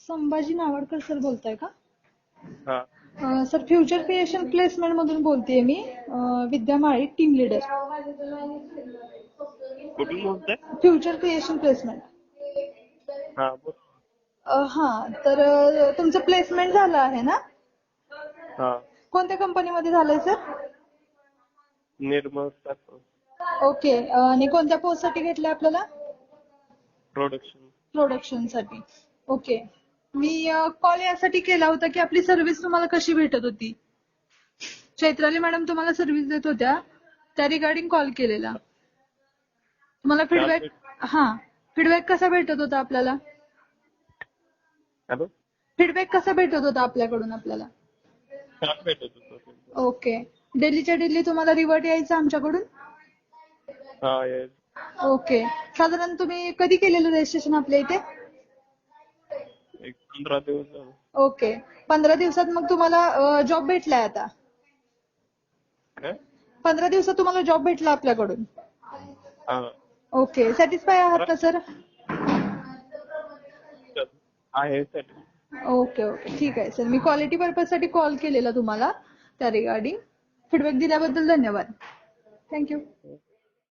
Sambhaji Navadkar sir बोलताय का? हा. सर फ्युचर क्रिएशन प्लेसमेंट मधून बोलतेय मी, विद्या माळी, टीम लीडर. कुठून बोलताय? Future creation placement. हा बोल. हा, तर तुमचं प्लेसमेंट झालं आहे ना? हा. कोणत्या कंपनीमध्ये झालंय सर? निर्मल ओके. आणि कोणत्या पोस्ट साठी घेतलंय आपल्याला? प्रोडक्शन. प्रोडक्शन साठी. ओके. मी कॉल यासाठी केला होता की आपली सर्व्हिस तुम्हाला कशी भेटत होती. चैत्राली मॅडम तुम्हाला सर्व्हिस देत होत्या, त्या रिगार्डिंग कॉल केलेला. तुम्हाला फीडबॅक, फीडबॅक कसा भेटत होता आपल्याला? हॅलो. फीडबॅक कसा भेटत होता आपल्याकडून आपल्याला? छान भेटत होतं. ओके. डेलीच्या डेली तुम्हाला रिवर्ट यायचं आमच्याकडून? हा येस. ओके. साधारण तुम्ही कधी केलेलं रजिस्ट्रेशन आपल्या इथे? एक 15 दिवस झाले. ओके. 15 दिवसात मग तुम्हाला जॉब भेटलाय आता? काय? 15 दिवसात तुम्हाला जॉब भेटला आपल्याकडून? हा. ओके. सॅटिस्फाय आहात ना सर? आहे. ओके ओके, ठीक आहे सर. मी क्वालिटी पर्पज साठी कॉल केलेला तुम्हाला त्या रिगार्डिंग. फीडबॅक दिल्याबद्दल धन्यवाद. थँक्यू.